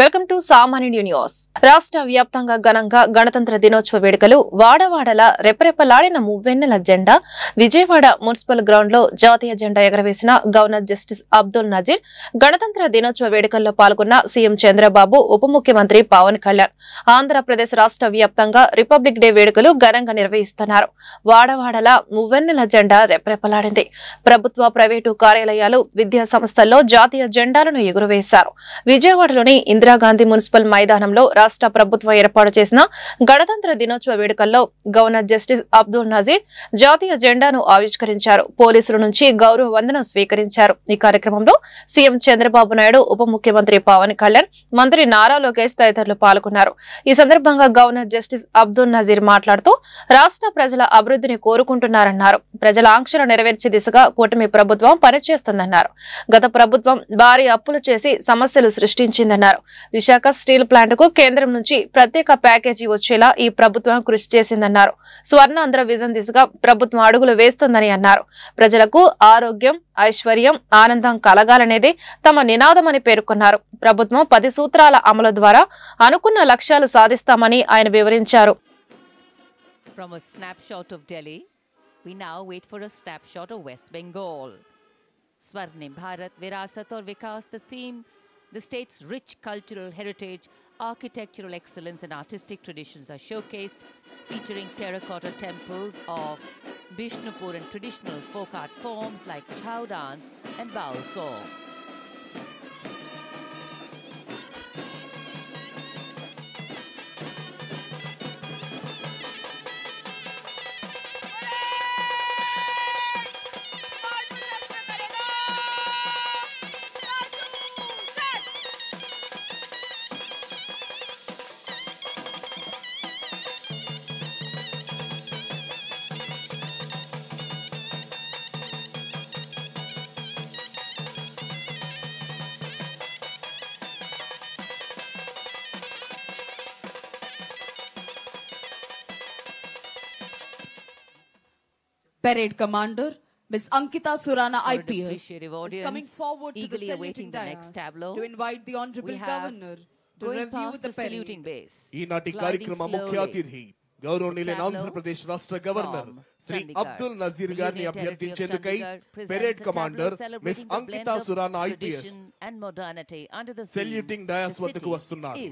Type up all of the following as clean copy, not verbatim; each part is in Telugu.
వెల్కమ్ టు సామాన్య న్యూస్. రాష్ట్ర వ్యాప్తంగా ఘనంగా గణతంత్ర దినోత్సవ వేడుకలు వాడవాడల రెపరెపలాడిన మువ్వెన్నెల జెండా విజయవాడ మున్సిపల్ గ్రౌండ్ లో జాతీయ జెండా ఎగరవేసిన గవర్నర్ జస్టిస్ అబ్దుల్ నజీర్, గణతంత్ర దినోత్సవ వేడుకల్లో పాల్గొన్న సీఎం చంద్రబాబు, ఉప ముఖ్యమంత్రి పవన్ కళ్యాణ్. ఆంధ్రప్రదేశ్ రాష్ట్ర వ్యాప్తంగా రిపబ్లిక్ డే వేడుకలు ఘనంగా నిర్వహిస్తున్నారు. వాడవాడల మువ్వెన్నెల జెండా రెపరెపలాడింది. ప్రభుత్వ, ప్రైవేటు కార్యాలయాలు, విద్యా సంస్థల్లో జాతీయ జెండాలను ఎగురవేశారు. విజయవాడలోని ఇందిరాగాంధీ మున్సిపల్ మైదానంలో రాష్ట్ర ప్రభుత్వం ఏర్పాటు చేసిన గణతంత్ర దినోత్సవ వేడుకల్లో గవర్నర్ జస్టిస్ అబ్దుల్ నజీర్ జాతీయ జెండాను ఆవిష్కరించారు. పోలీసుల నుంచి గౌరవ వందనం స్వీకరించారు. ఈ కార్యక్రమంలో సీఎం చంద్రబాబు నాయుడు, ఉప ముఖ్యమంత్రి పవన్ కళ్యాణ్, మంత్రి నారా లోకేష్ తదితరులు పాల్గొన్నారు. ఈ సందర్భంగా గవర్నర్ జస్టిస్ అబ్దుల్ నజీర్ మాట్లాడుతూ రాష్ట్ర ప్రజల అభివృద్ధిని కోరుకుంటున్నారన్నారు. ప్రజల ఆంక్షలు నెరవేర్చే దిశగా కూటమి ప్రభుత్వం పనిచేస్తుందన్నారు. గత ప్రభుత్వం భారీ అప్పులు చేసి సమస్యలు సృష్టించిందన్నారు. విశాఖ స్టీల్ ప్లాంట్ కు కేంద్రం నుంచి ప్రత్యేక ప్యాకేజీ వచ్చేలా ఈ ప్రభుత్వం కృషి చేసిందన్నారు. స్వర్ణాంధ్ర విజన్ దిశగా ప్రభుత్వం అడుగులు వేస్తుందని అన్నారు. ప్రజలకు ఆరోగ్యం, ఐశ్వర్యం, ఆనందం కలగాలనేదే తమ నినాదమని పేర్కొన్నారు. ప్రభుత్వం 10 సూత్రాల అమలు ద్వారా అనుకున్న లక్ష్యాలు సాధిస్తామని ఆయన వివరించారు. From a snapshot of Delhi, we now wait for a snapshot of West Bengal. Swarnim Bharat Virasat aur Vikas, the theme, the state's rich cultural heritage, architectural excellence and artistic traditions are showcased, featuring terracotta temples of Bishnupur and traditional folk art forms like chow dance and baul songs. Parade Commander Ms. Ankita Surana IPS is coming forward to the saluting dais to invite the Honorable Governor to review the saluting base. ఈనాటి కార్యక్రమ ముఖ్య అతిథి గౌరవనీయులైన ఆంధ్రప్రదేశ్ రాష్ట్ర గవర్నర్ శ్రీ అబ్దుల్ నజీర్ గారిని అభ్యర్థించేందుకై parade commander miss Ankita Surana IPS saluting dais వద్దకు వస్తున్నారు.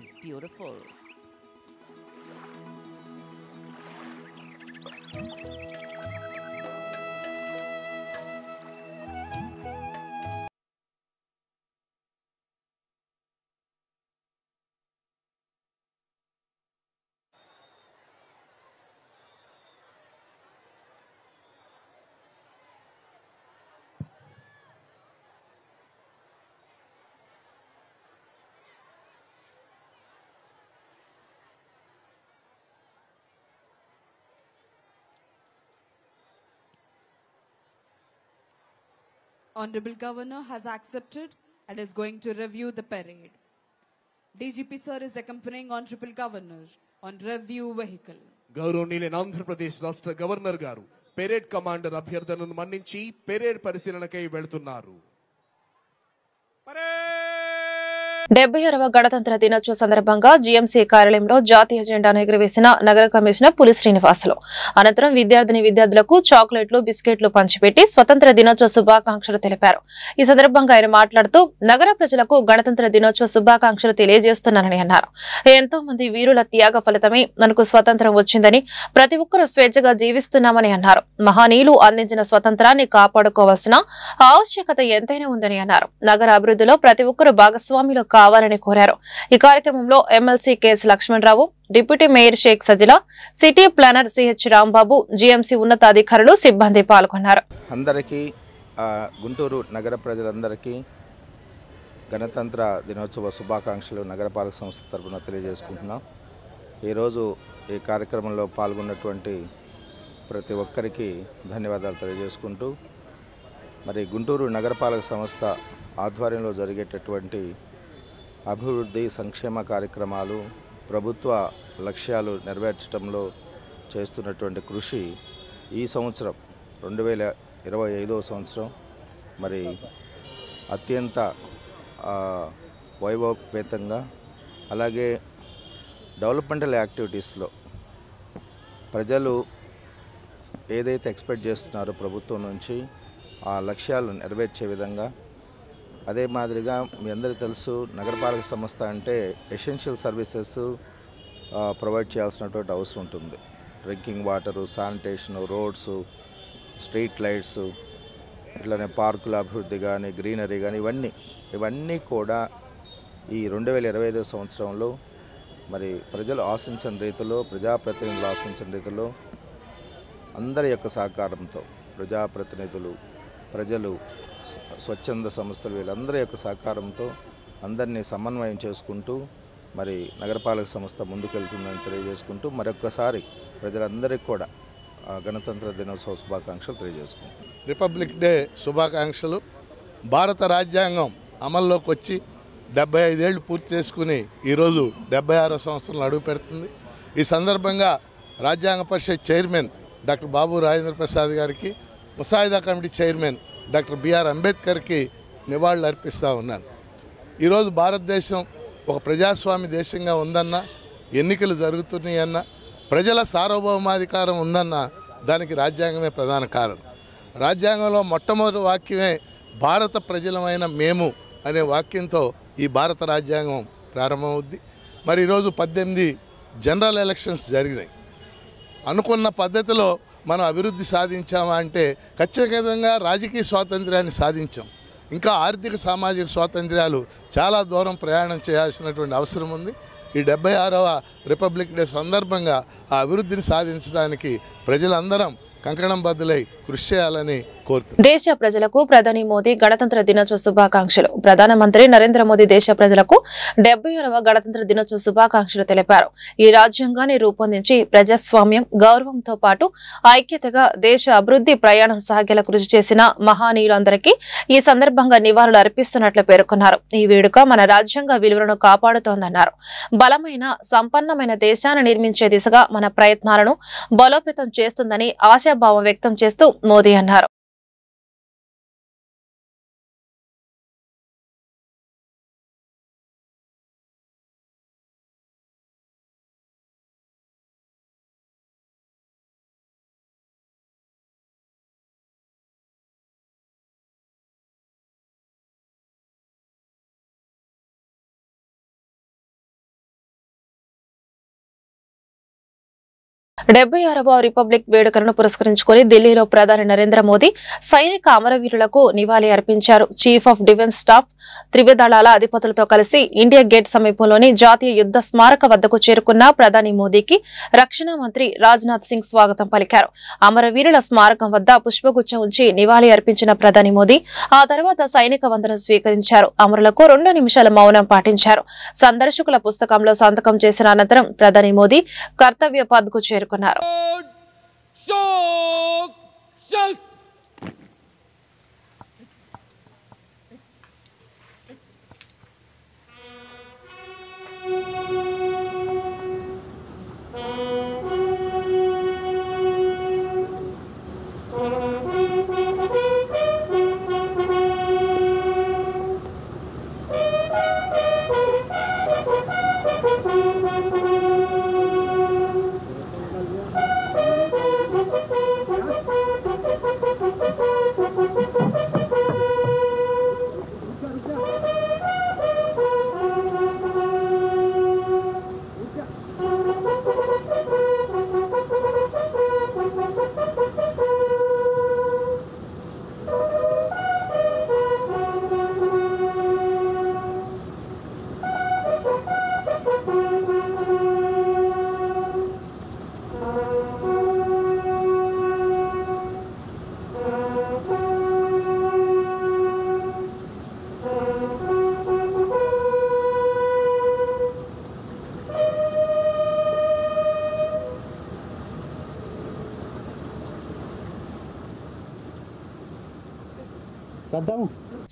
Honorable Governor has accepted and is going to review the parade. DGP sir is accompanying Honorable Governor on review vehicle. గౌరవనీయులైన ఆంధ్రప్రదేశ్ రాష్ట్ర గవర్నర్ గారు పెరేడ్ కమాండర్ అభ్యర్థనను మన్నించి పెరేడ్ పరిశీలనకై వెళ్తున్నారు. 76వ గణతంత్ర దినోత్సవ సందర్భంగా జీఎంసీ కార్యాలయంలో జాతీయ జెండాను ఎగురవేసిన నగర కమిషనర్ పులి శ్రీనివాసులు. అనంతరం విద్యార్థులకు చాక్లెట్లు, బిస్కెట్లు పంచిపెట్టి స్వతంత్ర దినోత్సవ శుభాకాంక్షలు తెలిపారు. ఈ సందర్భంగా ఆయన మాట్లాడుతూ నగర ప్రజలకు గణతంత్ర దినోత్సవ శుభాకాంక్షలు తెలియజేస్తున్నానని అన్నారు. ఎంతో మంది వీరుల త్యాగ ఫలితమే మనకు స్వతంత్రం వచ్చిందని, ప్రతి ఒక్కరూ స్వేచ్ఛగా జీవిస్తున్నామని అన్నారు. మహనీయులు అందించిన స్వతంత్రాన్ని కాపాడుకోవాల్సిన ఆవశ్యకత ఎంతైనా ఉందని అన్నారు. నగర అభివృద్ధిలో ప్రతి ఒక్కరూ భాగస్వామిలో కావాలని కోరారు. ఈ కార్యక్రమంలో MLC K S Lakshmana Rao, deputy mayor Shaik Sajila, city planner C H Rambabu, GMC ఉన్నతాధికారులు, సిబ్బంది పాల్గొన్నారు. అందరికీ గుంటూరు నగర ప్రజలందరికీ గణతంత్ర దినోత్సవ శుభాకాంక్షలు నగరపాలక సంస్థ తరపున తెలియజేసుకుంటున్నాం. ఈరోజు ఈ కార్యక్రమంలో పాల్గొన్నటువంటి ప్రతి ఒక్కరికి ధన్యవాదాలు తెలియజేసుకుంటూ, మరి గుంటూరు నగరపాలక సంస్థ ఆధ్వర్యంలో జరిగేటటువంటి అభివృద్ధి సంక్షేమ కార్యక్రమాలు, ప్రభుత్వ లక్ష్యాలు నెరవేర్చడంలో చేస్తున్నటువంటి కృషి ఈ సంవత్సరం 2025వ సంవత్సరం మరి అత్యంత వైభవపేతంగా అలాగే డెవలప్మెంటల్ యాక్టివిటీస్లో ప్రజలు ఏదైతే ఎక్స్పెక్ట్ చేస్తున్నారో ప్రభుత్వం నుంచి ఆ లక్ష్యాలు నెరవేర్చే విధంగా, అదే మాదిరిగా మీ అందరికీ తెలుసు నగరపాలక సంస్థ అంటే ఎసెన్షియల్ సర్వీసెస్ ప్రొవైడ్ చేయాల్సినటువంటి అవసరం ఉంటుంది. Drinking water, sanitation, roads, street lights, ఇట్లానే పార్కుల అభివృద్ధి కానీ, గ్రీనరీ కానీ ఇవన్నీ కూడా ఈ 2025 సంవత్సరంలో మరి ప్రజలు ఆశించిన రీతిలో, ప్రజాప్రతినిధులు ఆశించిన రీతిలో అందరి యొక్క సహకారంతో, ప్రజాప్రతినిధులు, ప్రజలు, స్వచ్ఛంద సంస్థలు వీళ్ళందరి యొక్క సహకారంతో అందరినీ సమన్వయం చేసుకుంటూ మరి నగరపాలక సంస్థ ముందుకెళ్తుందని తెలియజేసుకుంటూ మరొక్కసారి ప్రజలందరికీ కూడా గణతంత్ర దినోత్సవ శుభాకాంక్షలు తెలియజేసుకుంటున్నాను. రిపబ్లిక్ డే శుభాకాంక్షలు. భారత రాజ్యాంగం అమల్లోకి వచ్చి 75 ఏళ్ళు పూర్తి చేసుకుని ఈరోజు 76వ సంవత్సరంలో అడుగు పెడుతుంది. ఈ సందర్భంగా రాజ్యాంగ పరిషత్ చైర్మన్ డాక్టర్ బాబు రాజేంద్ర ప్రసాద్ గారికి, ముసాయిదా కమిటీ చైర్మన్ డాక్టర్ బిఆర్ అంబేద్కర్కి నివాళులు అర్పిస్తూ ఉన్నాను. ఈరోజు భారతదేశం ఒక ప్రజాస్వామ్య దేశంగా ఉందన్న, ఎన్నికలు జరుగుతున్నాయన్న, ప్రజల సార్వభౌమాధికారం ఉందన్న దానికి రాజ్యాంగమే ప్రధాన కారణం. రాజ్యాంగంలో మొట్టమొదటి వాక్యమే భారత ప్రజలమైన మేము అనే వాక్యంతో ఈ భారత రాజ్యాంగం ప్రారంభమవుద్ది. మరి ఈరోజు 18 జనరల్ ఎలక్షన్స్ జరిగినాయి. అనుకున్న పద్ధతిలో మనం అభివృద్ధి సాధించామా అంటే ఖచ్చితంగా రాజకీయ స్వాతంత్ర్యాన్ని సాధించాం. ఇంకా ఆర్థిక సామాజిక స్వాతంత్ర్యాలు చాలా దూరం ప్రయాణం చేయాల్సినటువంటి అవసరం ఉంది. ఈ 76వ రిపబ్లిక్ డే సందర్భంగా ఆ అభివృద్ధిని సాధించడానికి ప్రజలందరం కంకణం బద్దులై కృషి చేయాలని కోరుతున్నాను. దేశ ప్రజలకు ప్రధాని మోదీ గణతంత్ర దినోత్సవ శుభాకాంక్షలు. ప్రధానమంత్రి నరేంద్ర మోదీ దేశ ప్రజలకు 76వ గణతంత్ర దినోత్సవ శుభాకాంక్షలు తెలిపారు. ఈ రాజ్యాంగాన్ని రూపొందించి ప్రజాస్వామ్యం, గౌరవంతో పాటు ఐక్యతగా దేశ అభివృద్ధి ప్రయాణం సాగేలా కృషి చేసిన మహానీయులందరికీ ఈ సందర్భంగా నివాళులు అర్పిస్తున్నట్లు పేర్కొన్నారు. ఈ వేడుక మన రాజ్యాంగ విలువలను కాపాడుతోందన్నారు. బలమైన, సంపన్నమైన దేశాన్ని నిర్మించే దిశగా మన ప్రయత్నాలను బలోపేతం చేస్తుందని ఆశాభావం వ్యక్తం చేస్తూ మోదీ అన్నారు. డెబ్బై 76వ రిపబ్లిక్ వేడుకలను పురస్కరించుకుని ఢిల్లీలో ప్రధాని నరేంద్ర మోదీ సైనిక అమరవీరులకు నివాళి అర్పించారు. చీఫ్ ఆఫ్ డిఫెన్స్ స్టాఫ్, త్రివిధ దళాల అధిపతులతో కలిసి ఇండియా గేట్ సమీపంలోని జాతీయ యుద్ధ స్మారక వద్దకు చేరుకున్న ప్రధాని మోదీకి రక్షణ మంత్రి రాజ్నాథ్ సింగ్ స్వాగతం పలికారు. అమరవీరుల స్మారకం వద్ద పుష్పగుచ్చం ఉంచి నివాళి అర్పించిన ప్రధాని మోదీ ఆ తర్వాత సైనిక వందనం స్వీకరించారు. అమరులకు 2 నిమిషాల మౌనం పాటించారు. సందర్శకుల పుస్తకంలో సంతకం చేసిన అనంతరం ప్రధాని మోదీ కర్తవ్య పథ్కు చేరుకున్నారు.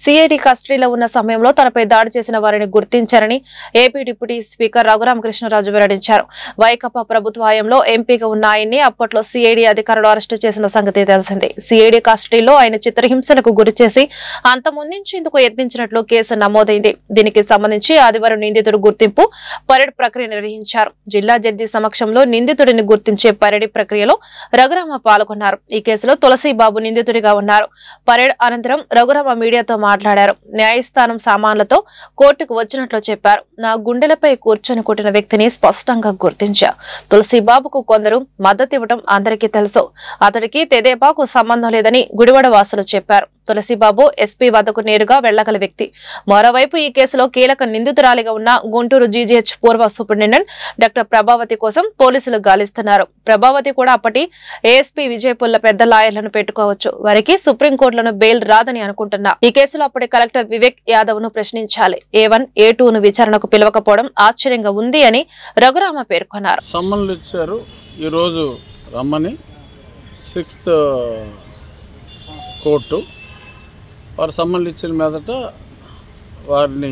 సిఐడి కస్టడీలో ఉన్న సమయంలో తనపై దాడి చేసిన వారిని గుర్తించారని ఏపీ డిప్యూటీ స్పీకర్ రఘురామకృష్ణరాజు వెల్లడించారు. వైకాపా ప్రభుత్వ హయాంలో ఎంపీగా ఉన్న ఆయన్ని అప్పట్లో సిఐడి అధికారులు అరెస్టు చేసిన సంగతి తెలిసిందే. సిఐడి కస్టడీలో ఆయన చిత్రహింసలకు గురిచేసి అంతమొందించేందుకు యత్నించినట్లు కేసు నమోదైంది. దీనికి సంబంధించి ఆదివారం నిందితుడు గుర్తింపు పరేడ్ ప్రక్రియ నిర్వహించారు. జిల్లా జడ్జి సమక్షంలో నిందితుడిని గుర్తించే పరేడ్ ప్రక్రియలో రఘురామ పాల్గొన్నారు. ఈ కేసులో తులసిబాబు నిందితుడిగా ఉన్నారు. పరేడ్ అనంతరం రఘురామ మీడియాతో మాట్లాడారు. న్యాయస్థానం సామాన్లతో కోర్టుకు వచ్చినట్లు చెప్పారు. నా గుండెలపై కూర్చొని కొట్టిన వ్యక్తిని స్పష్టంగా గుర్తించా. తులసిబాబుకు కొందరు మద్దతు ఇవ్వడం అందరికీ తెలుసు. అతడికి తెదేపాకు సంబంధం లేదని గుడివాడ వాసులు చెప్పారు. తులసిబాబు ఎస్పీ వద్దకు నేరుగా వెళ్లగల వ్యక్తి. మరోవైపు ఈ కేసులో కీలక నిందితురాలిగా ఉన్న గుంటూరు జీజీహెచ్ పూర్వ సూపరింటెండెంట్ డాక్టర్ ప్రభావతి కోసం పోలీసులు గాలిస్తున్నారు. ప్రభావతి కూడా అప్పటి ఏఎస్పీ విజయపుల్ల పెద్ద లాయర్లను పెట్టుకోవచ్చు. వారికి సుప్రీంకోర్టులను బెయిల్ రాదని అనుకుంటున్నా. ఈ కేసులో అప్పటి కలెక్టర్ వివేక్ యాదవ్ ను ప్రశ్నించాలి. A1, A2 విచారణకు పిలవకపోవడం ఆశ్చర్యంగా ఉంది అని రఘురామ పేర్కొన్నారు. సమ్మన్లు ఇచ్చారు. ఈ రోజు రమ్మని 6th కోర్టు వారు సమ్మన్లు ఇచ్చిన మీదట వారిని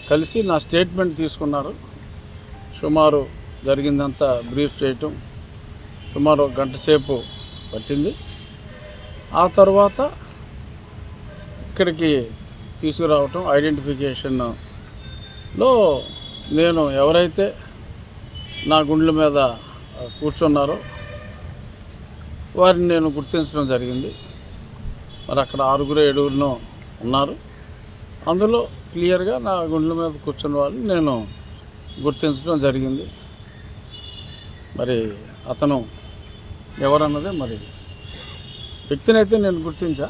కలిసి నా స్టేట్మెంట్ తీసుకున్నారు. సుమారు జరిగిందంతా బ్రీఫ్ చేయటం సుమారు 1 గంట సేపు పట్టింది. ఆ తర్వాత ఇక్కడికి తీసుకురావటం ఐడెంటిఫికేషన్లో నేను ఎవరైతే నా గుండెల మీద కూర్చున్నారో వారిని నేను గుర్తించడం జరిగింది. మరి అక్కడ 6గురు 7గురు ఉన్నారు. అందులో క్లియర్గా నా గుండెల మీద కూర్చున్న వాళ్ళని నేను గుర్తించడం జరిగింది. మరి అతను ఎవరన్నదే మరి వ్యక్తిని అయితే నేను గుర్తించా.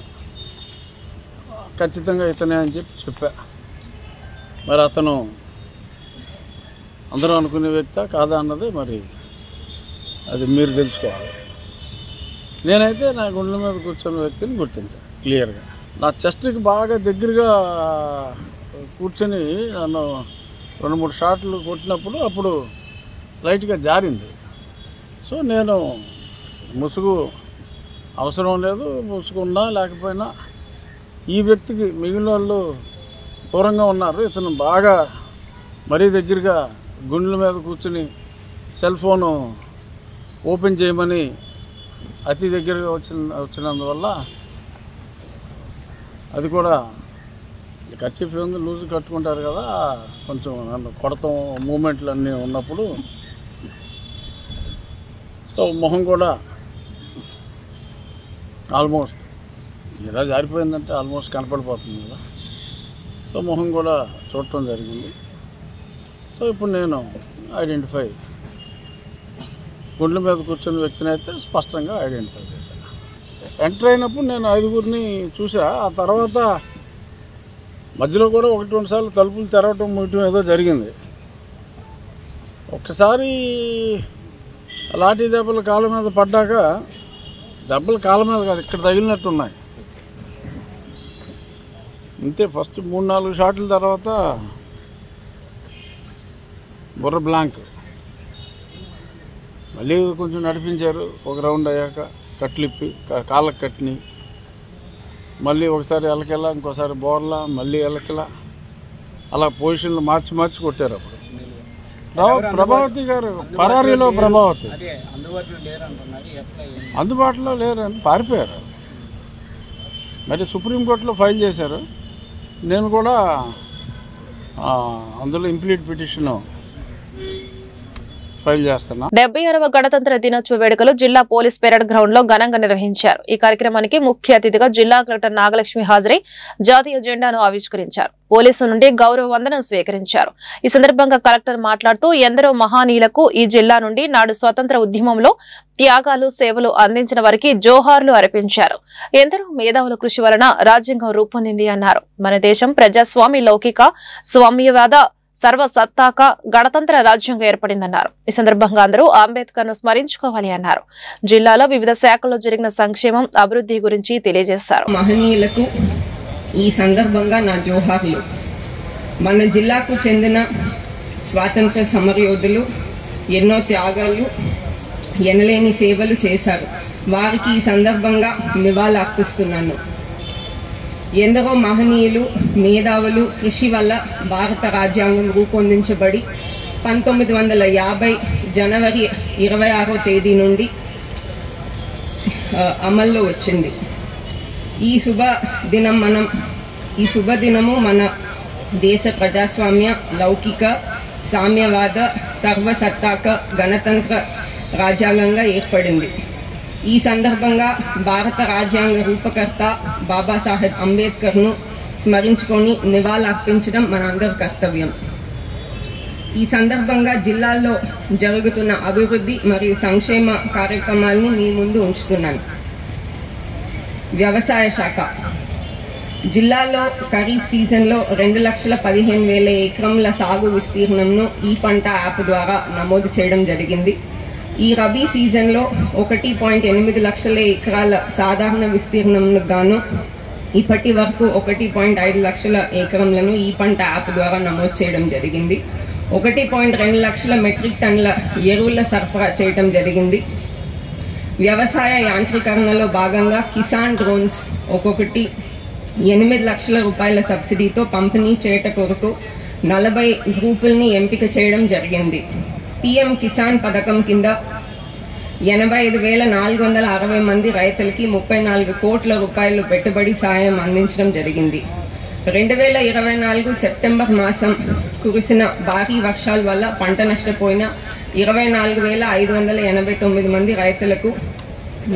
ఖచ్చితంగా ఇతనే అని చెప్పా. మరి అతను అందరూ అనుకునే వ్యక్తి కాదా అన్నది మరి అది మీరు తెలుసుకోవాలి. నేనైతే నా గుండెల మీద కూర్చున్న వ్యక్తిని గుర్తించాను క్లియర్గా. నా చెస్ట్కి బాగా దగ్గరగా కూర్చొని నన్ను 2-3 షాట్లు కొట్టినప్పుడు అప్పుడు లైట్గా జారింది. సో నేను ముసుగు అవసరం లేదు, ముసుగున్నా లేకపోయినా ఈ వ్యక్తికి మిగిలిన వాళ్ళు దూరంగా ఉన్నారు. ఇతను బాగా మరీ దగ్గరగా గుండెల మీద కూర్చుని సెల్ ఫోను ఓపెన్ చేయమని అతి దగ్గరగా వచ్చినందువల్ల అది కూడా కర్చీఫ్ లూజ్ కట్టుకుంటారు కదా, కొంచెం నన్ను కొడతాం మూమెంట్లు అన్నీ ఉన్నప్పుడు సో మొహం కూడా ఆల్మోస్ట్ ఇలా జారిపోయిందంటే ఆల్మోస్ట్ కనపడిపోతుంది కదా. సో మొహం కూడా చూడటం జరిగింది. సో ఇప్పుడు నేను ఐడెంటిఫై గుండెల మీద కూర్చున్న వ్యక్తిని అయితే స్పష్టంగా ఐడెంటిఫై చేశాను. ఎంటర్ అయినప్పుడు నేను 5గురిని చూసా. ఆ తర్వాత మధ్యలో కూడా 1-2 సార్లు తలుపులు తెరవటం మూయటం ఏదో జరిగింది. ఒక్కసారి లాఠీ దెబ్బలు కాళ్ళ మీద పడ్డాక, దెబ్బలు కాళ్ళ మీద కాదు ఇక్కడ తగిలినట్టు ఉన్నాయి అంతే. ఫస్ట్ 3-4 షాట్ల తర్వాత బుర్ర బ్లాంక్. మళ్ళీ కొంచెం నడిపించారు. ఒక రౌండ్ అయ్యాక కట్లిప్పి కాళ్ళకు కట్టిని, మళ్ళీ ఒకసారి ఎలకెలా, ఇంకోసారి బోర్లా, మళ్ళీ ఎలకెలా, అలా పొజిషన్లు మార్చి కొట్టారు. అప్పుడు ప్రభావతి గారు పరారీలో ప్రభావతి అందుబాటులో లేరని పారిపోయారు. మరి సుప్రీంకోర్టులో ఫైల్ చేశారు. నేను కూడా అందులో ఇంప్లీట్ పిటిషన్ ఫైల్ చేస్తున్నా. 76వ గణతంత్ర దినోత్సవ వేడుకలు జిల్లా పోలీస్ పెరేడ్ గ్రౌండ్ లో ఘనంగా నిర్వహించారు. ఈ కార్యక్రమానికి ముఖ్య అతిథిగా జిల్లా కలెక్టర్ నాగలక్ష్మి హాజరై జాతీయ జెండాను ఆవిష్కరించారు. పోలీసుల నుండి గౌరవ వందనం స్వీకరించారు. ఈ సందర్భంగా కలెక్టర్ మాట్లాడుతూ ఎందరో మహానీయులకు ఈ జిల్లా నుండి నాడు స్వతంత్ర ఉద్యమంలో త్యాగాలు, సేవలు అందించిన వారికి జోహార్లు అర్పించారు. ఎందరో మేధావుల కృషి వలన రాజ్యాంగం రూపొందింది అన్నారు. మన దేశం ప్రజాస్వామి, లౌకిక, స్వామ్యవాద, సర్వసత్తాక గణతంత్ర రాజ్యంగా ఏర్పడిందన్నారు. ఈ సందర్భంగా అందరూ అంబేద్కర్ ను స్మరించుకోవాలి అన్నారు. జిల్లాలో వివిధ శాఖల్లో జరిగిన సంక్షేమం, అభివృద్ధి గురించి తెలియజేశారు. మహనీయులకు ఈ సందర్భంగా నా జోహార్లు. మన జిల్లాకు చెందిన స్వాతంత్ర సమరయోధులు ఎన్నో త్యాగాలు, ఎనలేని సేవలు చేశారు. వారికి ఈ సందర్భంగా నివాళులు అర్పిస్తున్నాను. ఎందరో మహనీయులు మేధావులు కృషి వల్ల భారత రాజ్యాంగం రూపొందించబడి 1950 జనవరి 26వ తేదీ నుండి అమల్లో వచ్చింది. ఈ శుభదినము మన దేశ ప్రజాస్వామ్య లౌకిక సామ్యవాద సర్వసత్తాక గణతంత్ర రాజ్యాంగంగా ఏర్పడింది. ఈ సందర్భంగా భారత రాజ్యాంగ రూపకర్త బాబాసాహెబ్ అంబేద్కర్ను స్మరించుకొని నివాళులర్పించడం మనందరి కర్తవ్యం. ఈ సందర్భంగా జిల్లాల్లో జరుగుతున్న అభివృద్ధి మరియు సంక్షేమ కార్యక్రమాలని మీ ముందు ఉంచుతున్నాను. వ్యవసాయ శాఖ జిల్లాలో ఖరీఫ్ సీజన్లో 2,15,000 ఎకరంల సాగు విస్తీర్ణంను ఈ పంట యాప్ ద్వారా నమోదు చేయడం జరిగింది. ఈ రబీ సీజన్లో 1.8 లక్షల ఎకరాల సాధారణ విస్తీర్ణంకు గాను ఇప్పటి వరకు 1.5 లక్షల ఎకరంలను ఈ పంట యాప్ ద్వారా నమోదు చేయడం జరిగింది. 1.2 లక్షల మెట్రిక్ టన్నుల ఎరువుల సరఫరా చేయడం జరిగింది. వ్యవసాయ యాంత్రీకరణలో భాగంగా కిసాన్ డ్రోన్స్ ఒక్కొక్కటి 8 లక్షల రూపాయల సబ్సిడీతో పంపిణీ చేయట కొరకు 40 గ్రూపుల్ని ఎంపిక చేయడం జరిగింది. పీఎం కిసాన్ పథకం కింద 85,460 మంది రైతులకి 34 కోట్ల రూపాయలు పెట్టుబడి సాయం అందించడం జరిగింది. 2024 సెప్టెంబర్ మాసం కురిసిన భారీ వర్షాల వల్ల పంట నష్టపోయిన 24,589 మంది రైతులకు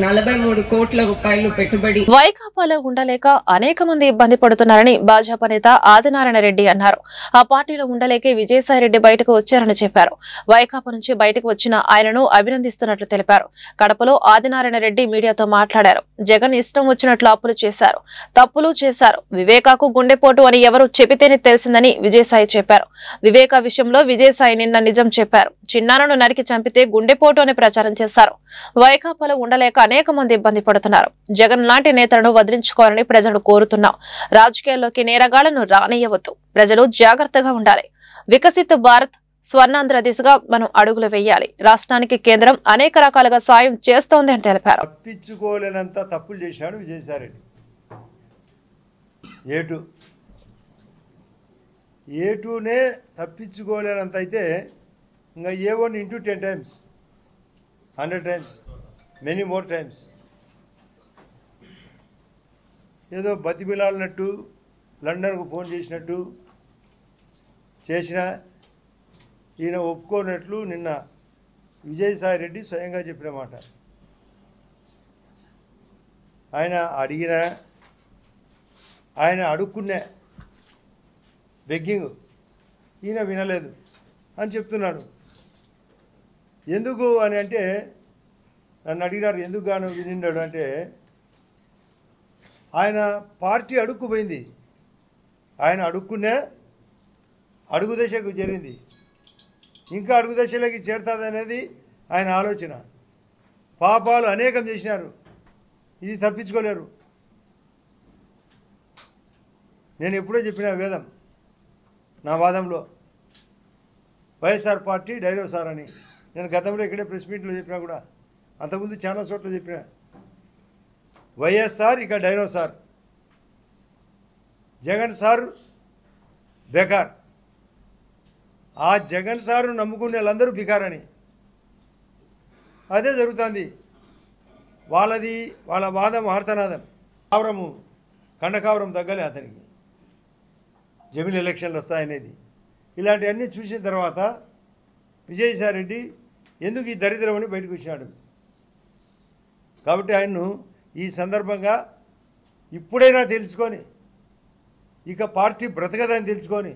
43 కోట్ల రూపాయలు పెట్టుబడి. వైకాపాలో ఉండలేక అనేక మంది ఇబ్బంది పడుతున్నారని భాజపా నేత ఆదినారాయణ రెడ్డి అన్నారు. ఆ పార్టీలో ఉండలేకే విజయసాయిరెడ్డి బయటకు వచ్చారని చెప్పారు. వైకాపా నుంచి బయటకు వచ్చిన ఆయనను అభినందిస్తున్నట్లు తెలిపారు. కడపలో ఆదినారాయణ రెడ్డి మీడియాతో మాట్లాడారు. జగన్ ఇష్టం వచ్చినట్లు అప్పులు చేశారు, తప్పులు చేశారు. వివేకాకు గుండెపోటు అని ఎవరు చెబితేనే తెలిసిందని విజయసాయి చెప్పారు. వివేక విషయంలో విజయసాయి నిన్న నిజం చెప్పారు. చిన్నారను నరికి చంపితే గుండెపోటు అని ప్రచారం చేశారు. వైకాపాలో ఉండలేక అనేక మంది ఇబ్బంది పడుతున్నారు. జగన్ లాంటి నేతలను వదిలించుకోవాలని ప్రజలు కోరుతున్నాం. రాజకీయాల్లోకి నేరగాళ్లను రానియవద్దు. ప్రజలు జాగ్రత్తగా ఉండాలి. వికసిత భారత్ స్వర్ణాంధ్ర దిశగా మనం అడుగులు వేయాలి. రాష్ట్రానికి కేంద్రం అనేక రకాలుగా సాయం చేస్తోంది అని తెలిపారు. తప్పించుకోలేనంత తప్పులు చేశాడు విజయసాయిరెడ్డి. ఏటూనే తప్పించుకోలేనంత అయితే ఇంకా A1 into 10 times, 100 times, many more times. ఏదో బతిమిలాడినట్టు లండన్కు ఫోన్ చేసినట్టు చేసిన ఈయన ఒప్పుకోనట్లు నిన్న విజయసాయిరెడ్డి స్వయంగా చెప్పిన మాట. ఆయన అడుక్కునే బెగ్గింగ్ ఈయన వినలేదు అని చెప్తున్నాడు. ఎందుకు అని అంటే నన్ను అడిగినారు ఎందుకు గాను వినిన్నాడు అంటే ఆయన పార్టీ అడుక్కుపోయింది. ఆయన అడుక్కునే అడుగు దశకు చేరింది. ఇంకా అడుగు దశలోకి చేరుతుంది అనేది ఆయన ఆలోచన. పాపాలు అనేకం చేసినారు, ఇది తప్పించుకోలేరు. నేను ఎప్పుడో చెప్పిన వేదం నా వాదంలో వైఎస్ఆర్ పార్టీ డైనోసార్ అని. నేను గతంలో ఇక్కడే ప్రెస్ మీట్లో చెప్పినా కూడా, అంతకుముందు చాలా చోట్ల చెప్పిన వైఎస్ఆర్ ఇక డైనోసార్, జగన్ సార్ బేకార్. ఆ జగన్ సారు నమ్ముకునే వాళ్ళందరూ బికారని. అదే జరుగుతుంది. వాళ్ళ వాదం ఆర్తనాదం. కావరము కండకావరం తగ్గలే అతనికి, జమిలి ఎలక్షన్లు వస్తాయనేది. ఇలాంటివన్నీ చూసిన తర్వాత విజయసాయిరెడ్డి ఎందుకు ఈ దరిద్రం అని బయటకు వచ్చాడు. కాబట్టి ఆయన్ను ఈ సందర్భంగా ఇప్పుడైనా తెలుసుకొని, ఇక పార్టీ బ్రతకదని తెలుసుకొని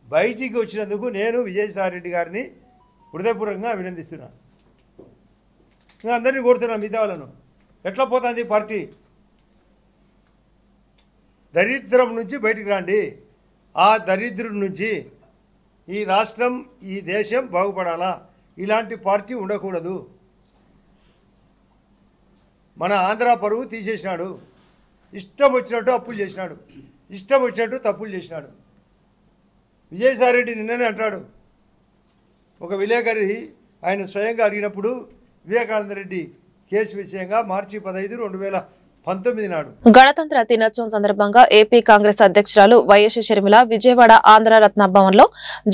బయటికి వచ్చినందుకు నేను విజయసాయిరెడ్డి గారిని హృదయపూర్వకంగా అభినందిస్తున్నాను. ఇంకా అందరినీ కోరుతున్నాను మిగతా వాళ్ళను. ఎట్లా పోతుంది పార్టీ? దరిద్రం నుంచి బయటికి రండి. ఆ దరిద్రం నుంచి ఈ రాష్ట్రం ఈ దేశం బాగుపడాలా. ఇలాంటి పార్టీ ఉండకూడదు. మన ఆంధ్ర పరువు తీసేసినాడు. ఇష్టం వచ్చినట్టు అప్పులు చేసినాడు, ఇష్టం వచ్చినట్టు తప్పులు చేసినాడు. విజయసాయిరెడ్డి నిన్ననే అంటాడు, ఒక విలేకరి ఆయన స్వయంగా అడిగినప్పుడు వివేకానంద రెడ్డి కేసు విషయంగా మార్చి 15, 19 నాడు గణతంత్ర దినోత్సవం సందర్భంగా ఏపీ కాంగ్రెస్ అధ్యక్షురాలు వైఎస్ షర్మిల విజయవాడ ఆంధ్ర రత్న భవన్లో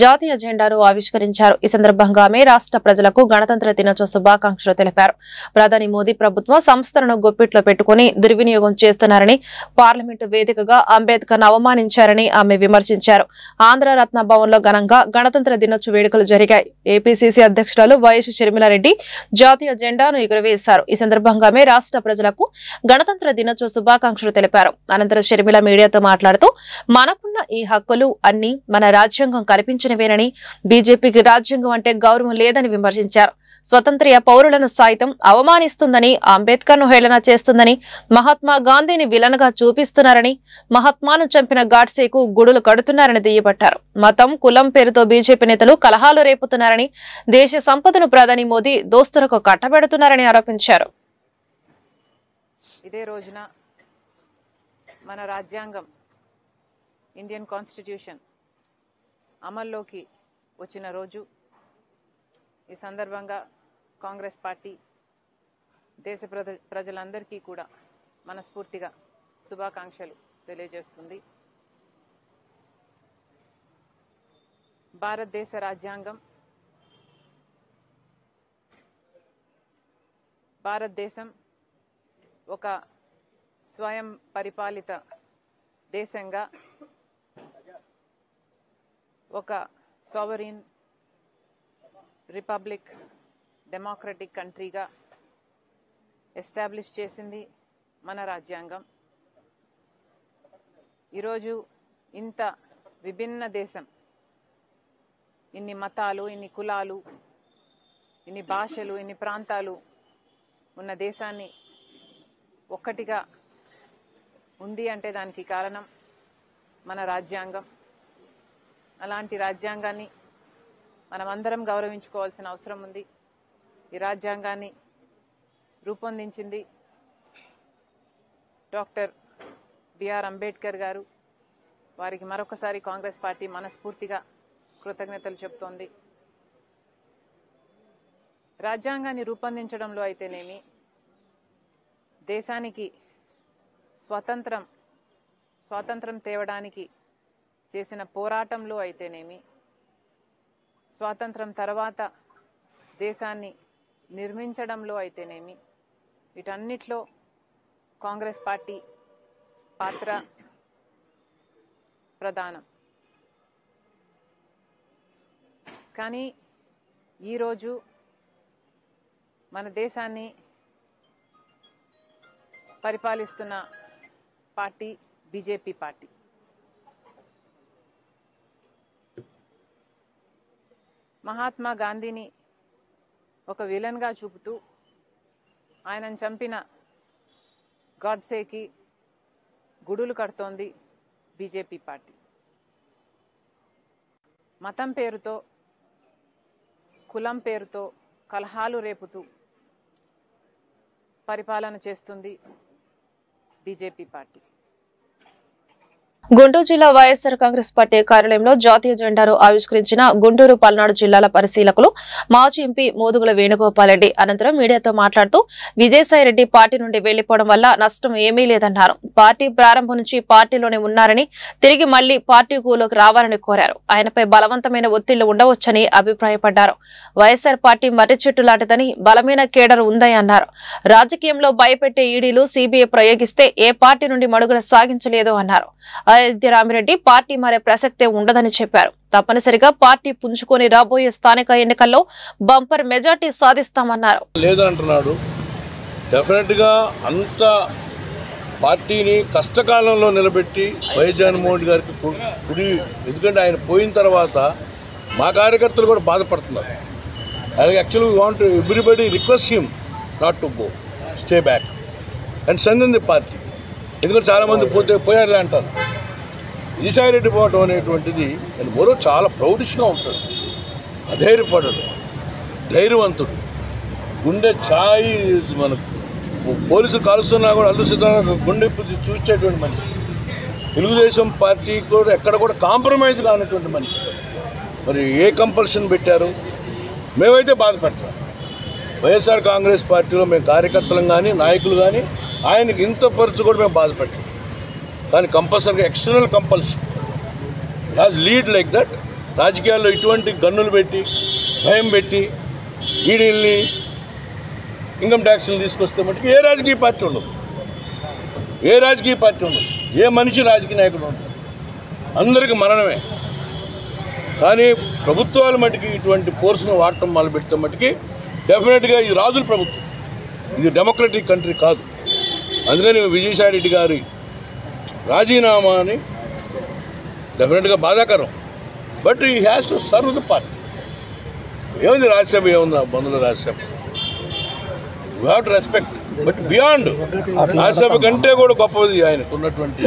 జాతీయ జెండాను ఆవిష్కరించారు. ఈ సందర్భంగా ఆమె రాష్ట్ర ప్రజలకు గణతంత్ర దినోత్సవ శుభాకాంక్షలు తెలిపారు. ప్రధాని మోదీ ప్రభుత్వం సంస్థలను గుప్పిట్లో పెట్టుకుని దుర్వినియోగం చేస్తున్నారని, పార్లమెంటు వేదికగా అంబేద్కర్ అవమానించారని ఆమె విమర్శించారు. ఆంధ్ర రత్న భవన్లో ఘనంగా గణతంత్ర దినోత్సవ వేడుకలు జరిగాయి. ఏపీసీసీ అధ్యక్షురాలు వైఎస్ షర్మిలారెడ్డి జాతీయ జెండాను ఎగురవేశారు. ఈ సందర్భంగా ఆమె రాష్ట్ర ప్రజలకు గణతంత్ర దినోత్సవ శుభాకాంక్షలు తెలిపారు. అనంతరం షర్మిల మీడియాతో మాట్లాడుతూ మనకున్న ఈ హక్కులు అన్ని మన రాజ్యాంగం కల్పించినవేనని, బీజేపీకి రాజ్యాంగం అంటే గౌరవం లేదని విమర్శించారు. స్వతంత్ర పౌరులను సైతం అవమానిస్తుందని, అంబేద్కర్ ను హేళన చేస్తుందని, మహాత్మా గాంధీని విలన్గా చూపిస్తున్నారని, మహాత్మాను చంపిన గాడ్సేకు గుడులు కడుతున్నారని దుయ్యబట్టారు. మతం, కులం పేరుతో బీజేపీ నేతలు కలహాలు రేపుతున్నారని, దేశ సంపదను ప్రధాని మోదీ దోస్తులకు కట్టబెడుతున్నారని ఆరోపించారు. ఇదే రోజున మన రాజ్యాంగం, ఇండియన్ కాన్స్టిట్యూషన్ అమల్లోకి వచ్చిన రోజు. ఈ సందర్భంగా కాంగ్రెస్ పార్టీ దేశ ప్రజలందరికీ కూడా మనస్ఫూర్తిగా శుభాకాంక్షలు తెలియజేస్తుంది. భారతదేశ రాజ్యాంగం భారతదేశం ఒక స్వయం పరిపాలిత దేశంగా, ఒక సావరీన్ రిపబ్లిక్ డెమోక్రటిక్ కంట్రీగా ఎస్టాబ్లిష్ చేసింది మన రాజ్యాంగం. ఈరోజు ఇంత విభిన్న దేశం, ఇన్ని మతాలు, ఇన్ని కులాలు, ఇన్ని భాషలు, ఇన్ని ప్రాంతాలు ఉన్న దేశాన్ని ఒక్కటిగా ఉంది అంటే దానికి కారణం మన రాజ్యాంగం. అలాంటి రాజ్యాంగాన్ని మనమందరం గౌరవించుకోవాల్సిన అవసరం ఉంది. ఈ రాజ్యాంగాన్ని రూపొందించింది డాక్టర్ బిఆర్ అంబేద్కర్ గారు. వారికి మరొకసారి కాంగ్రెస్ పార్టీ మనస్ఫూర్తిగా కృతజ్ఞతలు చెప్తోంది. రాజ్యాంగాన్ని రూపొందించడంలో అయితేనేమి, దేశానికి స్వాతంత్రం తేవడానికి చేసిన పోరాటంలో అయితేనేమి, స్వాతంత్రం తర్వాత దేశాన్ని నిర్మించడంలో అయితేనేమి, వీటన్నిటిలో కాంగ్రెస్ పార్టీ పాత్ర ప్రధానం. కానీ ఈరోజు మన దేశాన్ని పరిపాలిస్తున్న పార్టీ బీజేపీ పార్టీ. మహాత్మా గాంధీని ఒక విలన్గా చూపుతూ ఆయనను చంపిన గాడ్సేకి గుడులు కడుతోంది బీజేపీ పార్టీ. మతం పేరుతో, కులం పేరుతో కలహాలు రేపుతూ పరిపాలన చేస్తుంది బీజేపీ పార్టీ. గుంటూరు జిల్లా వైఎస్సార్ కాంగ్రెస్ పార్టీ కార్యాలయంలో జాతీయ జెండాను ఆవిష్కరించిన గుంటూరు, పల్నాడు జిల్లాల పరిశీలకులు మాజీ ఎంపీ మోదుగుల వేణుగోపాల్ రెడ్డి అనంతరం మీడియాతో మాట్లాడుతూ విజయసాయిరెడ్డి పార్టీ నుండి వెళ్లిపోవడం వల్ల నష్టం ఏమీ లేదన్నారు. పార్టీ ప్రారంభం నుంచి పార్టీలోనే ఉన్నారని, తిరిగి మళ్లీ పార్టీ కూలోకి రావాలని కోరారు. ఆయనపై బలవంతమైన ఒత్తిళ్లు ఉండవచ్చని అభిప్రాయపడ్డారు. వైఎస్సార్ పార్టీ మర్రి చెట్టు లాంటిదని, బలమైన కేడర్ ఉందని అన్నారు. రాజకీయంలో భయపెట్టే ఈడీలు, సీబీఐ ప్రయోగిస్తే ఏ పార్టీ నుండి మడుగుల సాగించలేదు అన్నారు. అయోధ్య రామిరెడ్డి పార్టీ మారే ప్రసక్తే ఉండదని చెప్పారు. తప్పనిసరిగా పార్టీ పుంజుకొని రాబోయే స్థానిక ఎన్నికల్లో బంపర్ మెజార్టీ సాధిస్తామన్నారు. లేదంటున్నాడు. డెఫినెట్ గా అంత పార్టీని కష్టకాలంలో నిలబెట్టి వైఎస్ జగన్మోహన్ గారికి కుడి, ఎందుకంటే ఆయన పోయిన తర్వాత మా కార్యకర్తలు కూడా బాధపడుతున్నారు. Actually we want everybody request him not to go, stay back and send the party. ఎందుకంటే చాలామంది పోయారులే అంటారు. విజయసాయిరెడ్డి పోవటం అనేటువంటిది నేను మరో చాలా ప్రౌడిష్గా ఉంటాడు, అధైర్యపడడు, ధైర్యవంతుడు, గుండె ఛాయి, మనకు పోలీసులు కలుస్తున్నా కూడా అల్లు సిద్ధంగా గుండె చూసేటువంటి మనిషి. తెలుగుదేశం పార్టీ కూడా ఎక్కడ కూడా కాంప్రమైజ్ కానటువంటి మనిషి. మరి ఏ కంపల్షన్ పెట్టారు? మేమైతే బాధపెడతాం. వైఎస్ఆర్ కాంగ్రెస్ పార్టీలో మేము కార్యకర్తలం కానీ, నాయకులు కానీ ఆయనకి ఇంత పరిస్థితి కూడా మేము బాధపెట్టాం. కానీ కంపల్సరీగా external compulsion as lead like that. రాజకీయాల్లో ఇటువంటి గన్నులు పెట్టి భయం పెట్టి ఈడీల్ని ఇన్కమ్ ట్యాక్స్ని తీసుకొస్తే మటుకు ఏ రాజకీయ పార్టీ ఉండదు, ఏ రాజకీయ పార్టీ ఉండదు, ఏ మనిషి రాజకీయ నాయకుడు ఉండదు, అందరికీ మరణమే. కానీ ప్రభుత్వాలు మటుకి ఇటువంటి ఫోర్స్ను వాడటం మొదలు పెడితే మటుకి డెఫినెట్గా ఇది రాజుల ప్రభుత్వం, ఇది డెమోక్రటిక్ కంట్రీ కాదు. అందుకని విజయసాయి రెడ్డి గారి రాజీనామాని డెఫినెట్గా బాధాకరం. బట్ ఈ has to serve the party. ఏముంది రాజ్యసభ, ఏముంది బంధువుల Rajya Sabha, you have to respect. But beyond Rajya Sabha కంటే కూడా గొప్పది ఆయనకు ఉన్నటువంటి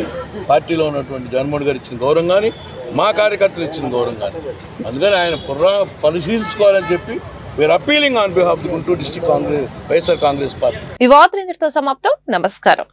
పార్టీలో ఉన్నటువంటి జగన్మోహన్ గారు ఇచ్చిన గౌరవం కానీ మా కార్యకర్తలు ఇచ్చిన గౌరవం కానీ. అందుకని ఆయన పరిశీలించుకోవాలని చెప్పి we are appealing on behalf the Guntur district Congress YSR Congress party. ఈ వార్తలు ఇంతటితో సమాప్తం. నమస్కారం.